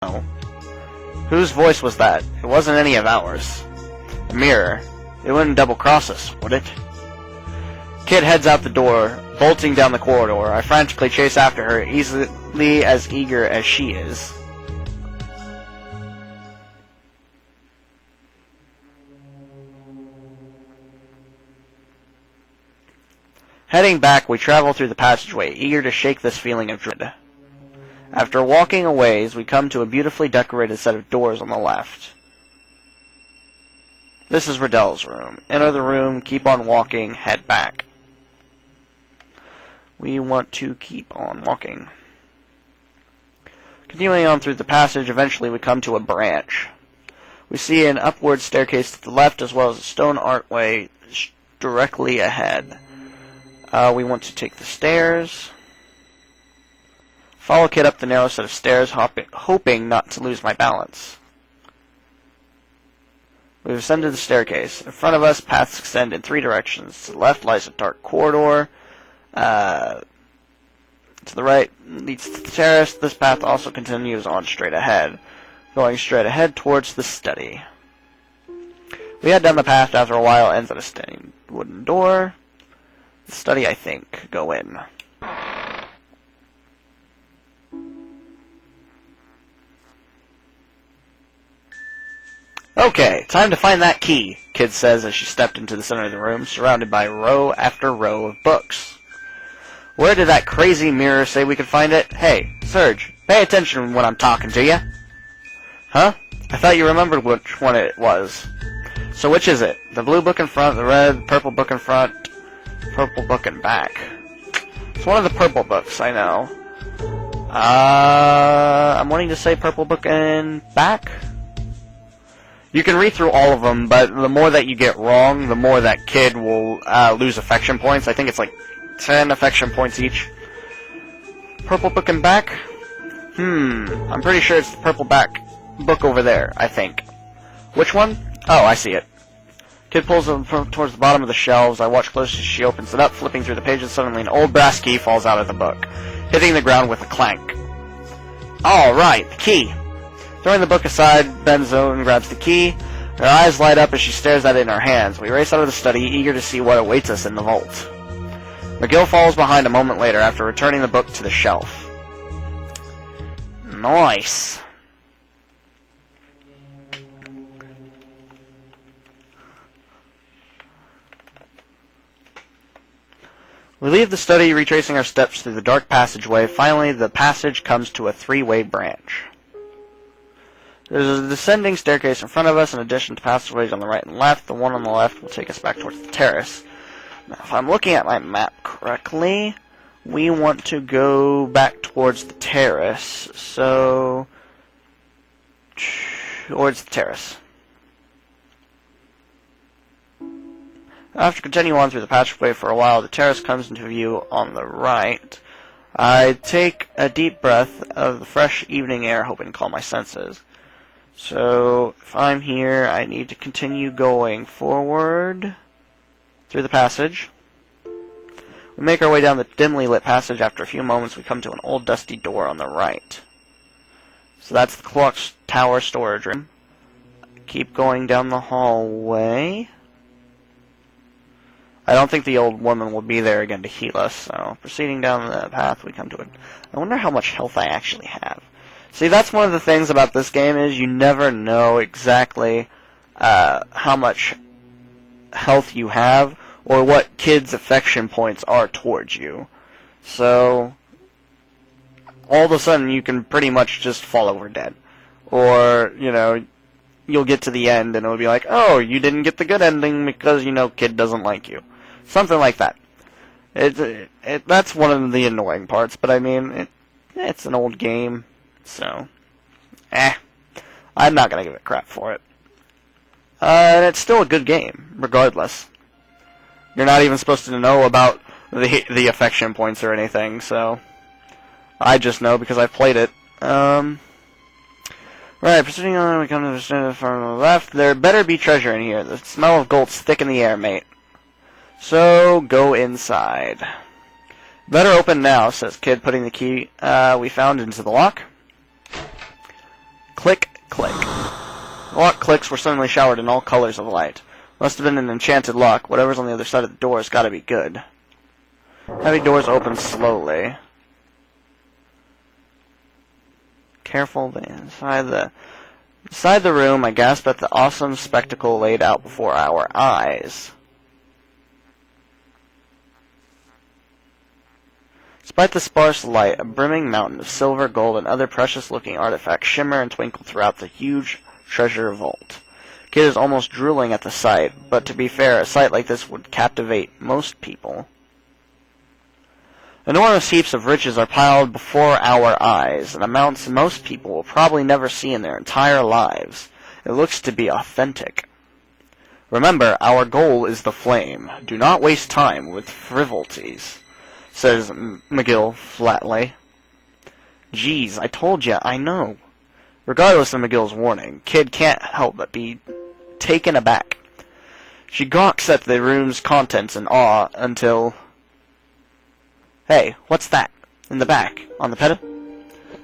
No. Whose voice was that? It wasn't any of ours. A mirror. It wouldn't double-cross us, would it? Kid heads out the door, bolting down the corridor. I frantically chase after her, easily as eager as she is. Heading back, we travel through the passageway, eager to shake this feeling of dread. After walking a ways, we come to a beautifully decorated set of doors on the left. This is Riddell's room. Enter the room, keep on walking, head back. We want to keep on walking. Continuing on through the passage, eventually we come to a branch. We see an upward staircase to the left, as well as a stone archway directly ahead. We want to take the stairs. Follow Kid up the narrow set of stairs, hoping not to lose my balance. We've ascended the staircase. In front of us, paths extend in three directions. To the left lies a dark corridor. To the right leads to the terrace. This path also continues on straight ahead, going straight ahead towards the study. We head down the path. After a while, ends at a standing wooden door. The study, I think. Go in. Okay, time to find that key, Kid says as she stepped into the center of the room, surrounded by row after row of books. Where did that crazy mirror say we could find it? Hey, Serge, pay attention when I'm talking to you. Huh? I thought you remembered which one it was. So which is it? The blue book in front, the red, purple book in front, purple book in back. It's one of the purple books, I know. I'm wanting to say purple book in back. You can read through all of them, but the more that you get wrong, the more that Kid will lose affection points. I think it's like 10 affection points each. Purple book in back? I'm pretty sure it's the purple back book over there, I think. Which one? Oh, I see it. Kid pulls them towards the bottom of the shelves. I watch closely as she opens it up, flipping through the pages. Suddenly an old brass key falls out of the book, hitting the ground with a clank. Alright, the key. Throwing the book aside, bends over and grabs the key. Her eyes light up as she stares at it in her hands. We race out of the study, eager to see what awaits us in the vault. McGill follows behind a moment later after returning the book to the shelf. Nice. We leave the study, retracing our steps through the dark passageway. Finally, the passage comes to a three-way branch. There's a descending staircase in front of us. In addition to passageways on the right and left, the one on the left will take us back towards the terrace. Now, if I'm looking at my map correctly, we want to go back towards the terrace. So, towards the terrace. After continuing on through the passageway for a while, the terrace comes into view on the right. I take a deep breath of the fresh evening air, hoping to calm my senses. So, if I'm here, I need to continue going forward through the passage. We make our way down the dimly lit passage. After a few moments, we come to an old dusty door on the right. So that's the clock tower storage room. Keep going down the hallway. I don't think the old woman will be there again to heal us, so proceeding down the path, we come to it. I wonder how much health I actually have. See, that's one of the things about this game is you never know exactly how much health you have or what Kid's affection points are towards you. So, all of a sudden you can pretty much just fall over dead. Or, you know, you'll get to the end and it'll be like, oh, you didn't get the good ending because, you know, Kid doesn't like you. Something like that. That's one of the annoying parts, but I mean, it's an old game, so, I'm not gonna give it crap for it. And it's still a good game, regardless. You're not even supposed to know about the affection points or anything, so I just know because I've played it. Right, proceeding on, we come to the center from the left. There better be treasure in here. The smell of gold's thick in the air, mate. So, go inside. Better open now, says Kid, putting the key we found into the lock. The lock clicks were suddenly showered in all colors of light. Must have been an enchanted lock. Whatever's on the other side of the door has got to be good. Heavy doors open slowly. Careful. Inside the room, I gasp at the awesome spectacle laid out before our eyes. Despite the sparse light, a brimming mountain of silver, gold, and other precious-looking artifacts shimmer and twinkle throughout the huge treasure vault. Kid is almost drooling at the sight, but to be fair, a sight like this would captivate most people. Enormous heaps of riches are piled before our eyes, in amounts most people will probably never see in their entire lives. It looks to be authentic. Remember, our goal is the flame. Do not waste time with frivolities, says McGill flatly. Geez, I told you, I know. Regardless of McGill's warning, Kid can't help but be taken aback. She gawks at the room's contents in awe until... Hey, what's that? In the back, on the pedestal?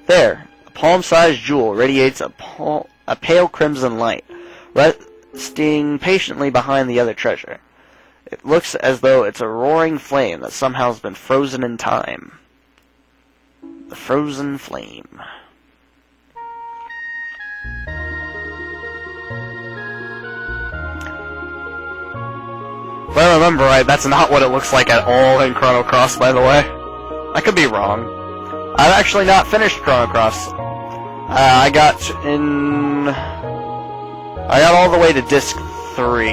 There, a palm-sized jewel radiates a pale crimson light, resting patiently behind the other treasure. It looks as though it's a roaring flame that somehow has been frozen in time. The frozen flame. If I remember right, that's not what it looks like at all in Chrono Cross, by the way. I could be wrong. I've actually not finished Chrono Cross. I got all the way to Disc 3.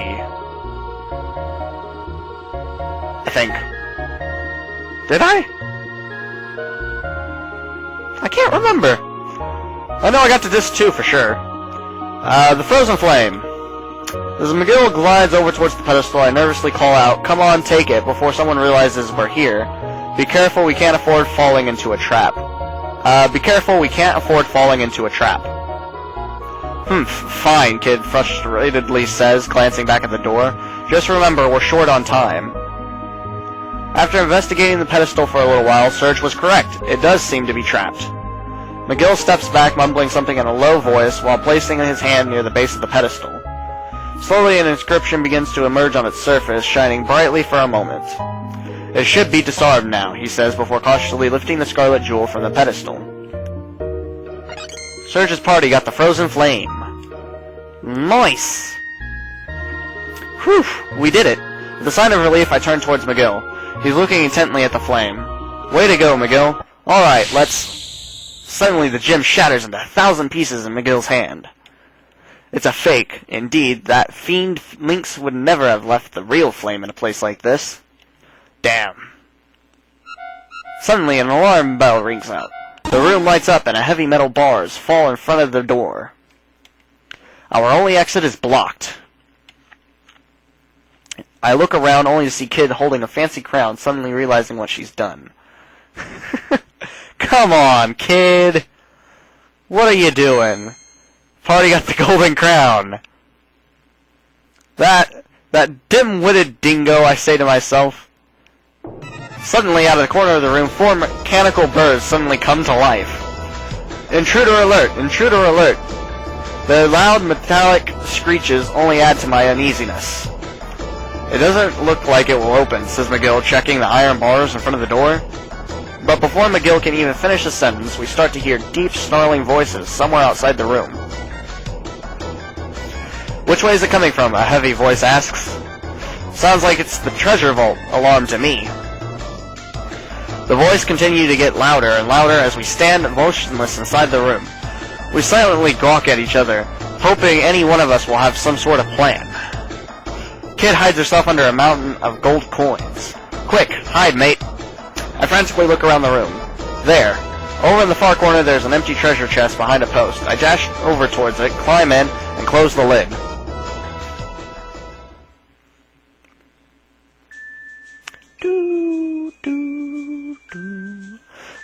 I think. Did I? I can't remember. I know I got to Disc 2 for sure. The Frozen Flame. As McGill glides over towards the pedestal, I nervously call out, "Come on, take it," before someone realizes we're here. Be careful, we can't afford falling into a trap. Be careful, we can't afford falling into a trap. Fine, Kid frustratedly says, glancing back at the door. Just remember, we're short on time. After investigating the pedestal for a little while, Serge was correct. It does seem to be trapped. McGill steps back, mumbling something in a low voice, while placing his hand near the base of the pedestal. Slowly, an inscription begins to emerge on its surface, shining brightly for a moment. It should be disarmed now, he says, before cautiously lifting the scarlet jewel from the pedestal. Serge's party got the Frozen Flame. Nice! Whew, we did it. With a sign of relief, I turn towards McGill. He's looking intently at the flame. Way to go, McGill. Alright, let's... Suddenly the gem shatters into 1,000 pieces in McGill's hand. It's a fake. Indeed, that fiend Lynx would never have left the real flame in a place like this. Damn. Suddenly, an alarm bell rings out. The room lights up and a heavy metal bars fall in front of the door. Our only exit is blocked. I look around only to see Kid holding a fancy crown, suddenly realizing what she's done. Come on, Kid! What are you doing? Party got the golden crown. That dim-witted dingo, I say to myself. Suddenly, out of the corner of the room, 4 mechanical birds suddenly come to life. Intruder alert! Intruder alert! The loud metallic screeches only add to my uneasiness. It doesn't look like it will open, says McGill, checking the iron bars in front of the door. But before McGill can even finish a sentence, we start to hear deep, snarling voices somewhere outside the room. Which way is it coming from? A heavy voice asks. Sounds like it's the treasure vault alarm to me. The voice continued to get louder and louder as we stand motionless inside the room. We silently gawk at each other, hoping any one of us will have some sort of plan. Kid hides herself under a mountain of gold coins. Quick, hide, mate. I frantically look around the room. There. Over in the far corner there's an empty treasure chest behind a post. I dash over towards it, climb in, and close the lid.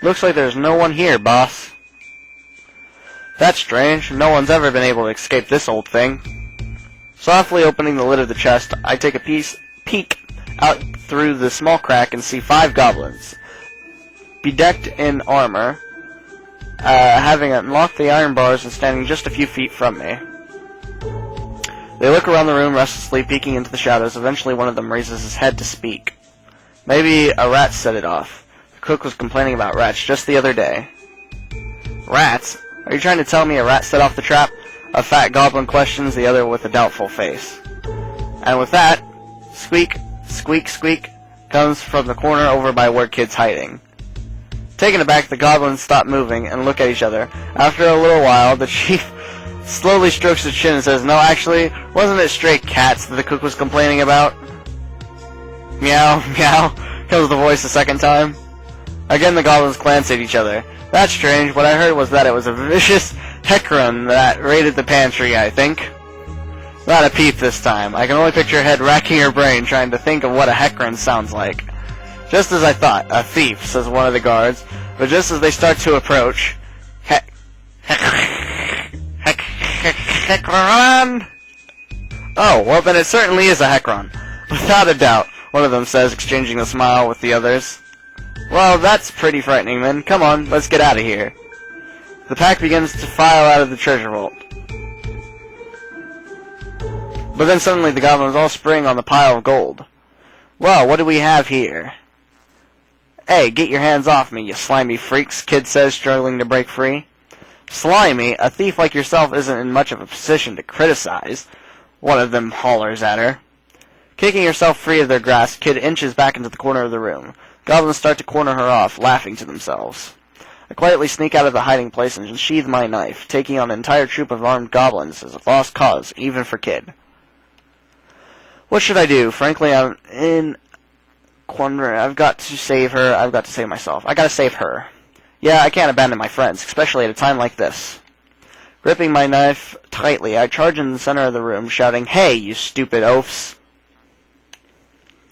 Looks like there's no one here, boss. That's strange. No one's ever been able to escape this old thing. Softly opening the lid of the chest, I take a peek out through the small crack and see 5 goblins, bedecked in armor, having unlocked the iron bars and standing just a few feet from me. They look around the room restlessly, peeking into the shadows. Eventually one of them raises his head to speak. Maybe a rat set it off. The cook was complaining about rats just the other day. Rats? Are you trying to tell me a rat set off the trap? A fat goblin questions the other with a doubtful face. And with that, squeak, squeak, squeak, comes from the corner over by where Kid's hiding. Taken aback, the goblins stop moving and look at each other. After a little while, the chief slowly strokes his chin and says, "No, actually, wasn't it stray cats that the cook was complaining about?" Meow, meow, comes the voice a second time. Again, the goblins glance at each other. That's strange. What I heard was that it was a vicious Hecarim that raided the pantry, I think. Not a peep this time. I can only picture her head racking her brain trying to think of what a Hecarim sounds like. Just as I thought. A thief, says one of the guards. But just as they start to approach... Hecarim! Oh, well then it certainly is a Hecarim. Without a doubt, one of them says, exchanging a smile with the others. Well, that's pretty frightening then. Come on, let's get out of here. The pack begins to file out of the treasure vault. But then suddenly the goblins all spring on the pile of gold. Well, what do we have here? Hey, get your hands off me, you slimy freaks, Kid says, struggling to break free. Slimy? A thief like yourself isn't in much of a position to criticize, one of them hollers at her. Kicking herself free of their grasp, Kid inches back into the corner of the room. Goblins start to corner her off, laughing to themselves. I quietly sneak out of the hiding place and sheathe my knife. Taking on an entire troop of armed goblins is a lost cause, even for Kid. What should I do? Frankly, I'm in quandary. I've got to save her. I've got to save myself. I gotta save her. Yeah, I can't abandon my friends, especially at a time like this. Gripping my knife tightly, I charge in the center of the room, shouting, "Hey, you stupid oafs!"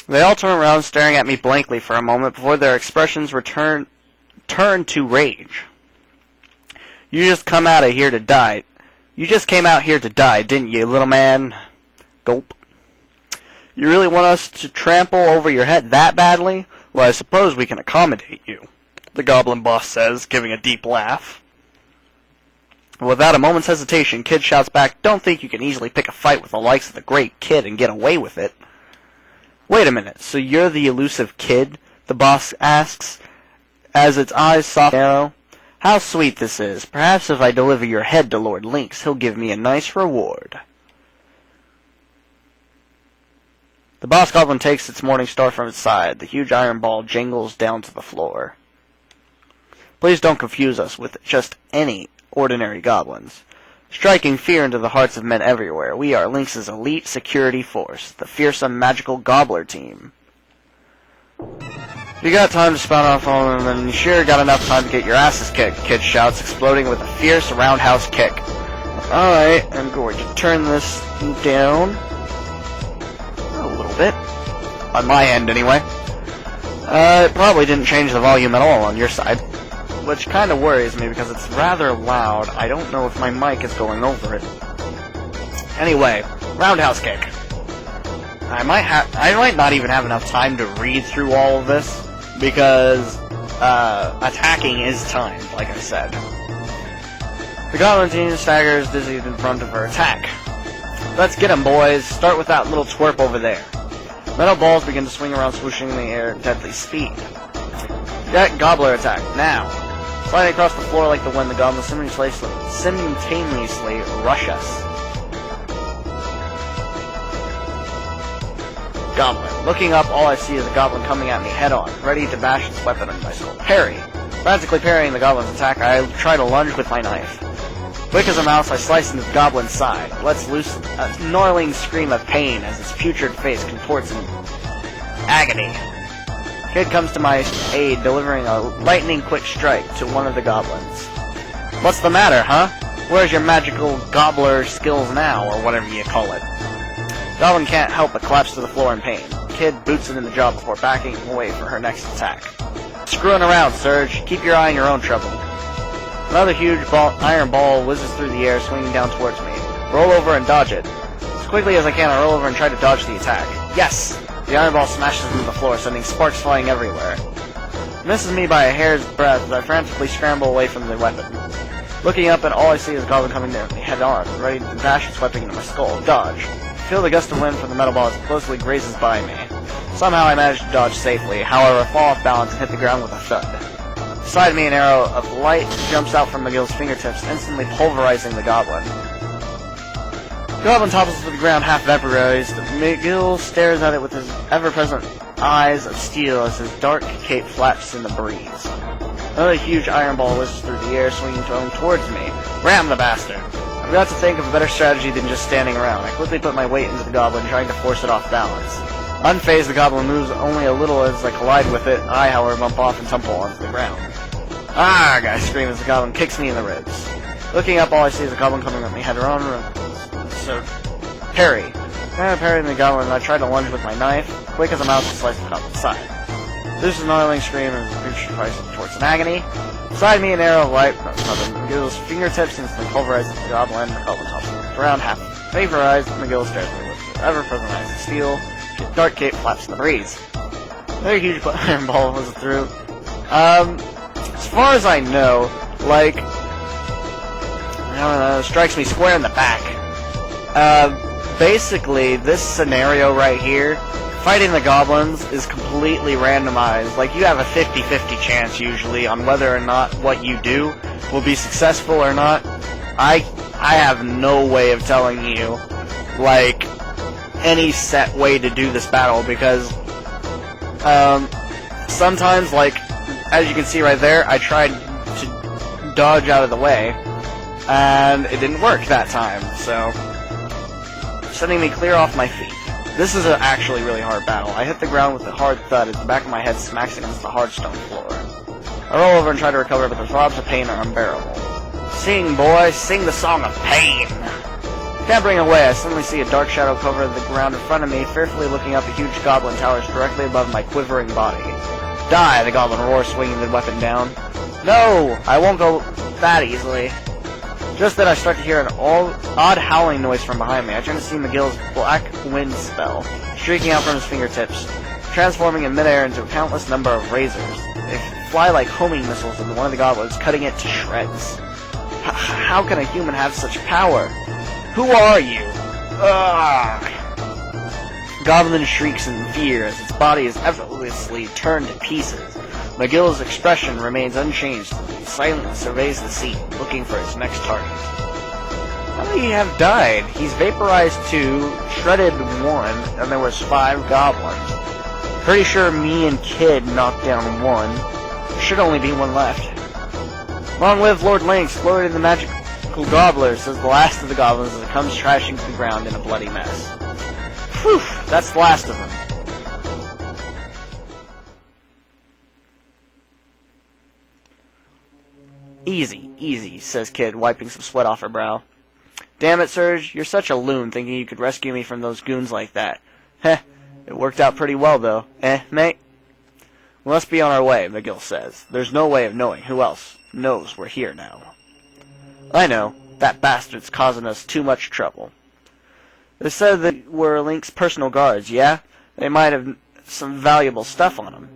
They all turn around, staring at me blankly for a moment before their expressions turn to rage. You just come out of here to die. You just came out here to die, didn't you, little man? Gulp. You really want us to trample over your head that badly? Well, I suppose we can accommodate you, the goblin boss says, giving a deep laugh. Without a moment's hesitation, Kid shouts back, "Don't think you can easily pick a fight with the likes of the great Kid and get away with it." Wait a minute, so you're the elusive Kid? The boss asks, as its eyes soft and narrow. How sweet this is. Perhaps if I deliver your head to Lord Lynx, he'll give me a nice reward. The boss goblin takes its morning star from its side. The huge iron ball jingles down to the floor. Please don't confuse us with just any ordinary goblins. Striking fear into the hearts of men everywhere, we are Lynx's elite security force, the fearsome magical gobbler team. You got time to spout off on them, and you sure got enough time to get your asses kicked, Kid shouts, exploding with a fierce roundhouse kick. Alright, I'm going to turn this down a little bit. On my end, anyway. It probably didn't change the volume at all on your side, which kind of worries me because it's rather loud. I don't know if my mic is going over it. Anyway, roundhouse kick. I might not even have enough time to read through all of this because attacking is timed, like I said. The goblin team staggers dizzy in front of her attack. Let's get him, boys. Start with that little twerp over there. Metal balls begin to swing around, swooshing in the air at deadly speed. That gobbler attack, now. Sliding across the floor like the wind, the goblins simultaneously rush us. Goblin. Looking up, all I see is a goblin coming at me head-on, ready to bash its weapon into my skull. Parry. Frantically parrying the goblin's attack, I try to lunge with my knife. Quick as a mouse, I slice into the goblin's side, lets loose a snarling scream of pain as its putrid face contorts in agony. Kid comes to my aid, delivering a lightning-quick strike to one of the goblins. What's the matter, huh? Where's your magical gobbler skills now, or whatever you call it? Goblin can't help but collapse to the floor in pain. Kid boots it in the jaw before backing away for her next attack. Screwing around, Surge. Keep your eye on your own trouble. Another huge iron ball whizzes through the air, swinging down towards me. Roll over and dodge it. As quickly as I can, I roll over and try to dodge the attack. Yes! The iron ball smashes into the floor, sending sparks flying everywhere. It misses me by a hair's breadth as I frantically scramble away from the weapon. Looking up, and all I see is a goblin coming near me, head on, ready to dash its weapon into my skull. Dodge. Feel the gust of wind from the metal ball as it closely grazes by me. Somehow I manage to dodge safely, however I fall off balance and hit the ground with a thud. Beside me, an arrow of light jumps out from McGill's fingertips, instantly pulverizing the goblin. The goblin topples to the ground, half vaporized. McGill stares at it with his ever-present eyes of steel as his dark cape flaps in the breeze. Another huge iron ball whizzes through the air, swinging towards me. Ram the bastard! I forgot to think of a better strategy than just standing around. I quickly put my weight into the goblin, trying to force it off balance. Unfazed, the goblin moves only a little as I collide with it. I, however, bump off and tumble onto the ground. Ah! I scream as the goblin kicks me in the ribs. Looking up, all I see is a goblin coming at me head on. So, parry. Parrying the goblin, I try to lunge with my knife. Quick as a mouse to slice the goblin's side. This is an annoying scream as the creature tries towards an agony. Beside me, an arrow of light from McGill's fingertips instantly pulverizes the goblin. The goblin tops the ground, half vaporized. McGill stares at me with ever-present eyes of steel. Dark cape flaps in the breeze. Another huge iron ball was through. As far as I know, like, I don't know, strikes me square in the back. Basically, this scenario right here, fighting the goblins is completely randomized. Like, you have a 50-50 chance usually on whether or not what you do will be successful or not. I have no way of telling you, like, any set way to do this battle, because sometimes, like, as you can see right there, I tried to dodge out of the way, and it didn't work that time, so sending me clear off my feet. This is an actually really hard battle. I hit the ground with a hard thud as the back of my head smacks against the hard stone floor. I roll over and try to recover, but the throbs of pain are unbearable. Sing, boy, sing the song of pain! Scampering away, I suddenly see a dark shadow cover the ground in front of me. Fearfully looking up, a huge goblin towers directly above my quivering body. Die, the goblin roars, swinging the weapon down. No, I won't go that easily. Just then I start to hear an odd howling noise from behind me. I turn to see McGill's black wind spell, streaking out from his fingertips, transforming in midair into a countless number of razors. They fly like homing missiles into one of the goblins, cutting it to shreds. How can a human have such power? Who are you? Ugh! Goblin shrieks in fear as its body is effortlessly turned to pieces. McGill's expression remains unchanged as he silently surveys the scene, looking for his next target. How many have died? He's vaporized 2, shredded 1, and there was 5 goblins. Pretty sure me and Kid knocked down 1. There should only be 1 left. Long live Lord Lynx, Lord of the Magical Gobbler, says the last of the goblins as it comes trashing to the ground in a bloody mess. Whew, that's the last of them. Easy, easy, says Kid, wiping some sweat off her brow. Damn it, Serge, you're such a loon thinking you could rescue me from those goons like that. Heh, it worked out pretty well, though. Mate? We must be on our way, McGill says. There's no way of knowing who else knows we're here now. I know. That bastard's causing us too much trouble. They said they were Link's personal guards, yeah? They might have some valuable stuff on them.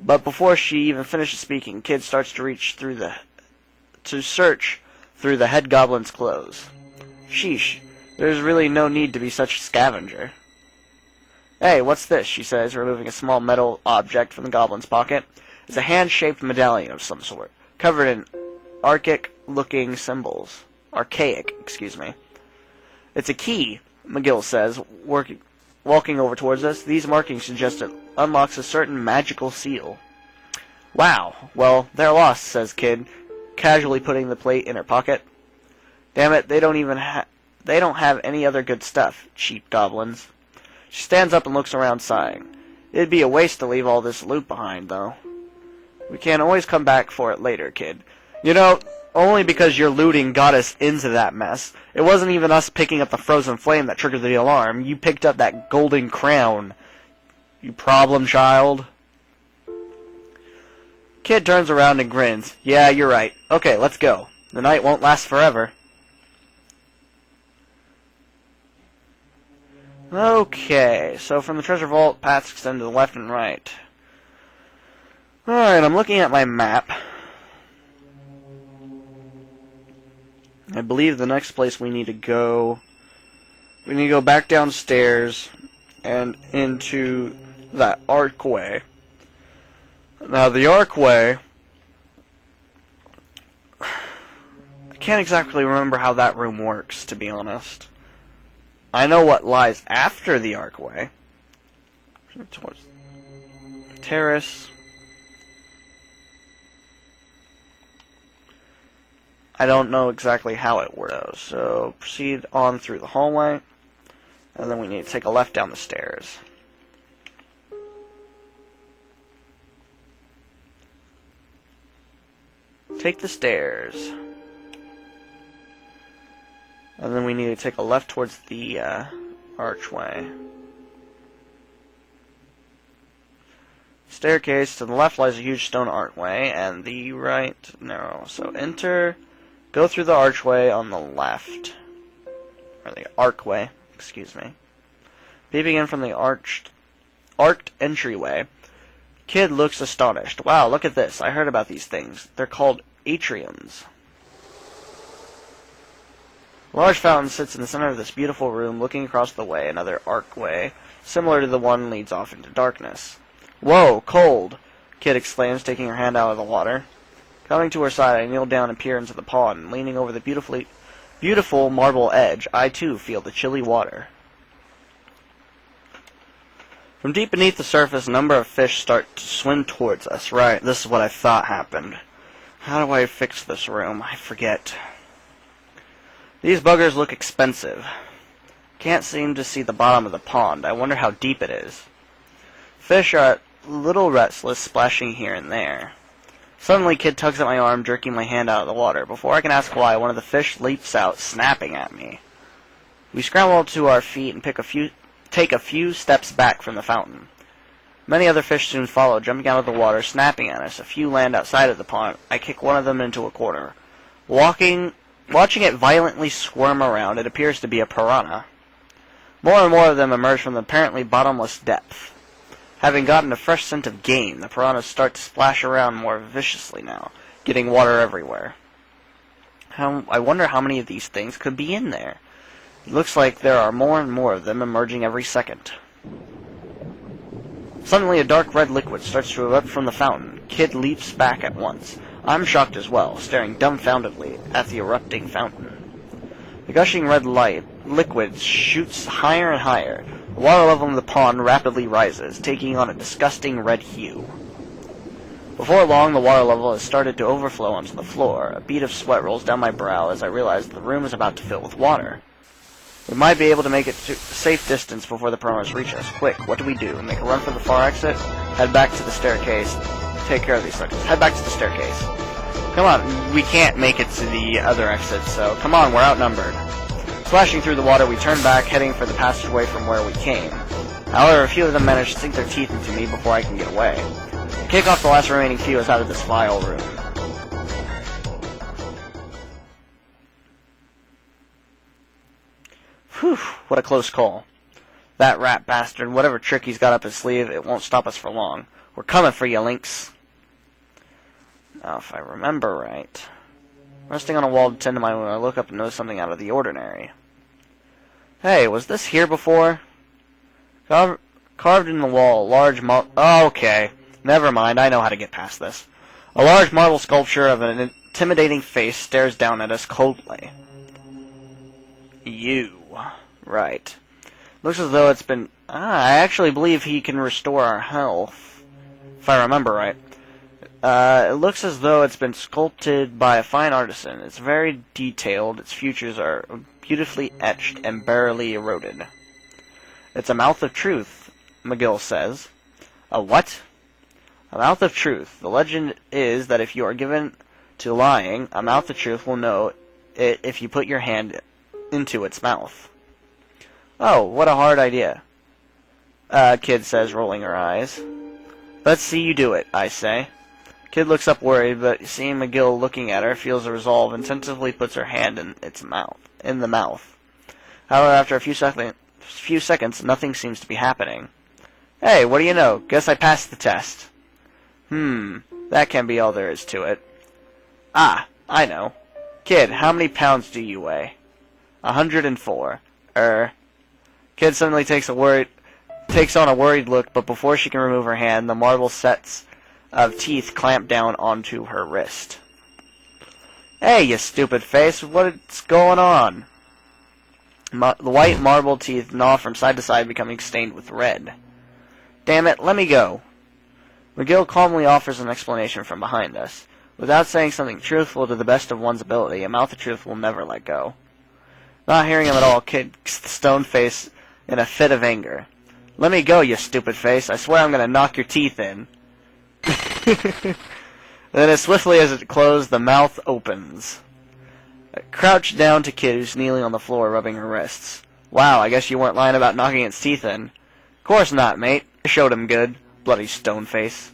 But before she even finishes speaking, Kid starts to search through the head goblin's clothes. Sheesh, there's really no need to be such a scavenger. Hey, what's this? She says, removing a small metal object from the goblin's pocket. It's a hand-shaped medallion of some sort, covered in archaic-looking symbols. Archaic, excuse me. It's a key, McGill says, walking over towards us. These markings suggest it unlocks a certain magical seal. Wow, well, they're lost, says Kid, casually putting the plate in her pocket. Damn it, they don't have any other good stuff, cheap goblins. She stands up and looks around, sighing. It'd be a waste to leave all this loot behind, though. We can always come back for it later, Kid. You know, only because your looting got us into that mess. It wasn't even us picking up the frozen flame that triggered the alarm. You picked up that golden crown. You problem child. Kid turns around and grins. Yeah, you're right. Okay, let's go. The night won't last forever. Okay, so from the treasure vault, paths extend to the left and right. Alright, I'm looking at my map. I believe the next place we need to go back downstairs and into that archway. Now, the archway, I can't exactly remember how that room works, to be honest. I know what lies after the archway. Towards terrace. I don't know exactly how it works, so proceed on through the hallway, and then we need to take a left down the stairs. Take the stairs. And then we need to take a left towards the archway. Staircase, to the left lies a huge stone archway, and the right narrow. So enter, go through the archway on the left. Or the archway, excuse me. Peeping in from the arched entryway, Kid looks astonished. Wow, look at this. I heard about these things. They're called atriums. A large fountain sits in the center of this beautiful room, looking across the way. Another archway, similar to the one, leads off into darkness. Whoa, cold! Kid exclaims, taking her hand out of the water. Coming to her side, I kneel down and peer into the pond. Leaning over the beautiful marble edge, I too feel the chilly water. From deep beneath the surface, a number of fish start to swim towards us. Right, this is what I thought happened. How do I fix this room? I forget. These buggers look expensive. Can't seem to see the bottom of the pond. I wonder how deep it is. Fish are a little restless, splashing here and there. Suddenly, Kid tugs at my arm, jerking my hand out of the water. Before I can ask why, one of the fish leaps out, snapping at me. We scramble to our feet and take a few steps back from the fountain. Many other fish soon follow, jumping out of the water, snapping at us. A few land outside of the pond. I kick one of them into a corner. Watching it violently squirm around, it appears to be a piranha. More and more of them emerge from the apparently bottomless depth. Having gotten a fresh scent of game, the piranhas start to splash around more viciously now, getting water everywhere. I wonder how many of these things could be in there. It looks like there are more and more of them emerging every second. Suddenly, a dark red liquid starts to erupt from the fountain. Kid leaps back at once. I'm shocked as well, staring dumbfoundedly at the erupting fountain. The gushing red liquid shoots higher and higher. The water level in the pond rapidly rises, taking on a disgusting red hue. Before long, the water level has started to overflow onto the floor. A bead of sweat rolls down my brow as I realize the room is about to fill with water. We might be able to make it to a safe distance before the piranhas reach us. Quick, what do? Make a run for the far exit? Head back to the staircase. Take care of these suckers. Head back to the staircase. Come on, we can't make it to the other exit, so come on, we're outnumbered. Splashing through the water, we turn back, heading for the passageway from where we came. However, a few of them manage to sink their teeth into me before I can get away. Kick off the last remaining few out of this vile room. Whew, what a close call. That rat bastard, whatever trick he's got up his sleeve, it won't stop us for long. We're coming for you, Lynx. Now, if I remember right, resting on a wall to tend to my wound, I look up and notice something out of the ordinary. Hey, was this here before? Carved in the wall, a large oh, okay. Never mind, I know how to get past this. A large marble sculpture of an intimidating face stares down at us coldly. You. Right. Looks as though it's been... I actually believe he can restore our health. If I remember right. It looks as though it's been sculpted by a fine artisan. It's very detailed. Its features are beautifully etched and barely eroded. It's a mouth of truth, McGill says. A what? A mouth of truth. The legend is that if you are given to lying, a mouth of truth will know it if you put your hand into its mouth. Oh, what a hard idea. Kid says, rolling her eyes. Let's see you do it, I say. Kid looks up worried, but seeing McGill looking at her, feels a resolve and tentatively puts her hand in the mouth. However, after a few seconds, nothing seems to be happening. Hey, what do you know? Guess I passed the test. That can't be all there is to it. Ah, I know. Kid, how many pounds do you weigh? 104. Kid suddenly takes on a worried look, but before she can remove her hand, the marble sets of teeth clamp down onto her wrist. Hey, you stupid face, what's going on? The white marble teeth gnaw from side to side, becoming stained with red. Damn it, let me go. McGill calmly offers an explanation from behind us. Without saying something truthful to the best of one's ability, a mouth of truth will never let go. Not hearing him at all, Kid kicks the stone face in a fit of anger. Let me go, you stupid face. I swear I'm going to knock your teeth in. Then as swiftly as it closed, the mouth opens. Crouched down to Kid, who's kneeling on the floor, rubbing her wrists. Wow, I guess you weren't lying about knocking its teeth in. Course not, mate. I showed him good. Bloody stone face.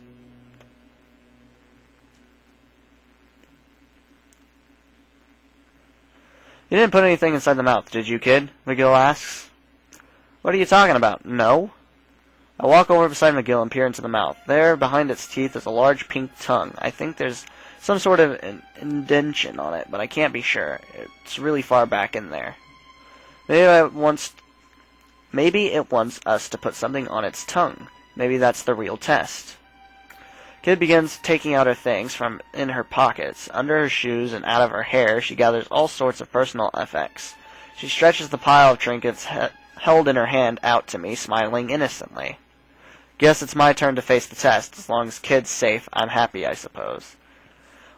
You didn't put anything inside the mouth, did you, Kid? McGill asks. What are you talking about? No. I walk over beside McGill and peer into the mouth. There, behind its teeth, is a large pink tongue. I think there's some sort of an indentation on it, but I can't be sure. It's really far back in there. Maybe it wants us to put something on its tongue. Maybe that's the real test. Kid begins taking out her things from in her pockets. Under her shoes and out of her hair, she gathers all sorts of personal effects. She stretches the pile of trinkets held in her hand out to me, smiling innocently. Guess it's my turn to face the test. As long as Kid's safe, I'm happy, I suppose.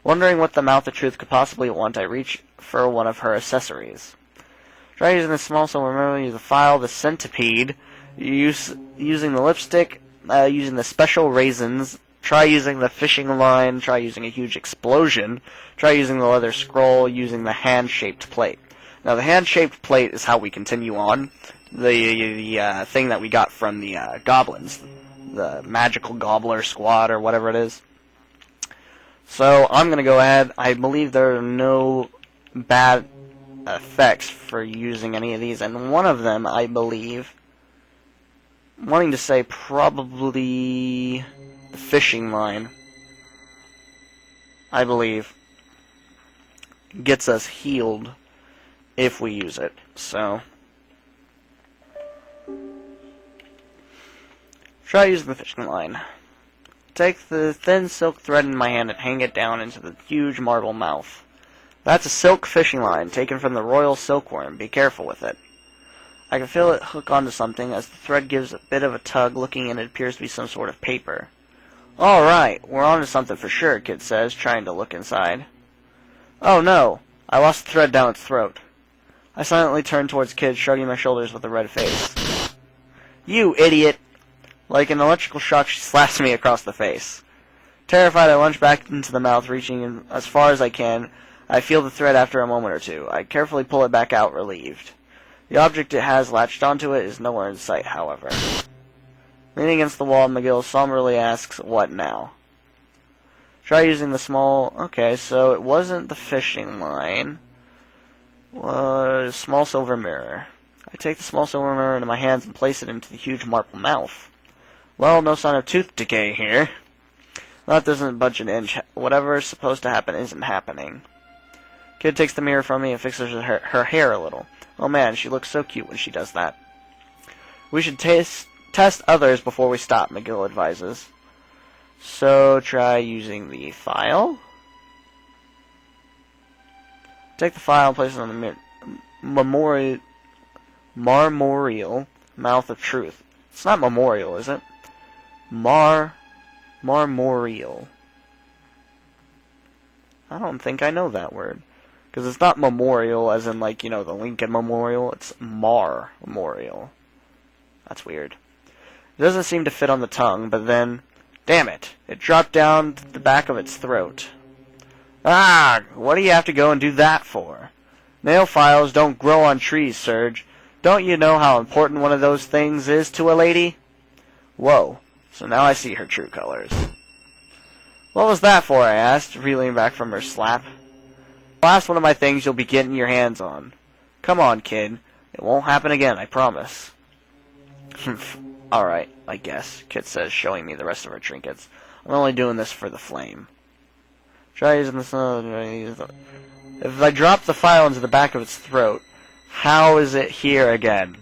Wondering what the mouth of truth could possibly want, I reach for one of her accessories. Try using the small silver mirror, use the file, the centipede, using the lipstick, using the special raisins, try using the fishing line, try using a huge explosion, try using the leather scroll, using the hand-shaped plate. Now, the hand-shaped plate is how we continue on. The thing that we got from the goblins. The magical gobbler squad, or whatever it is. So, I'm going to go ahead. I believe there are no bad effects for using any of these, and one of them, I believe, wanting to say probably the fishing line, I believe, gets us healed if we use it. So, try using the fishing line. Take the thin silk thread in my hand and hang it down into the huge marble mouth. That's a silk fishing line taken from the royal silkworm. Be careful with it. I can feel it hook onto something as the thread gives a bit of a tug. Looking in, it appears to be some sort of paper. Alright, we're on to something for sure, Kid says, trying to look inside. Oh no, I lost the thread down its throat. I silently turn towards Kid, shrugging my shoulders with a red face. You idiot! Like an electrical shock, she slaps me across the face. Terrified, I lunge back into the mouth, reaching in as far as I can. I feel the thread after a moment or two. I carefully pull it back out, relieved. The object it has latched onto it is nowhere in sight, however. Leaning against the wall, McGill somberly asks, what now? Try using the small... Okay, so it wasn't the fishing line. It was a small silver mirror. I take the small silver mirror into my hands and place it into the huge marble mouth. Well, no sign of tooth decay here. That doesn't budge an inch. Whatever's supposed to happen isn't happening. Kid takes the mirror from me and fixes her hair a little. Oh man, she looks so cute when she does that. We should test others before we stop, McGill advises. So, try using the file. Take the file and place it on the marmoreal mouth of truth. It's not memorial, is it? Marmoreal. I don't think I know that word. Because it's not memorial as in, like, you know, the Lincoln Memorial. It's Memorial. That's weird. It doesn't seem to fit on the tongue, but then... Damn it! It dropped down the back of its throat. Ah! What do you have to go and do that for? Nail files don't grow on trees, Serge. Don't you know how important one of those things is to a lady? Whoa. So now I see her true colors. What was that for, I asked, reeling back from her slap. The last one of my things you'll be getting your hands on. Come on, Kid. It won't happen again, I promise. Alright, I guess, Kid says, showing me the rest of her trinkets. I'm only doing this for the flame. Try using this... If I drop the file into the back of its throat, how is it here again?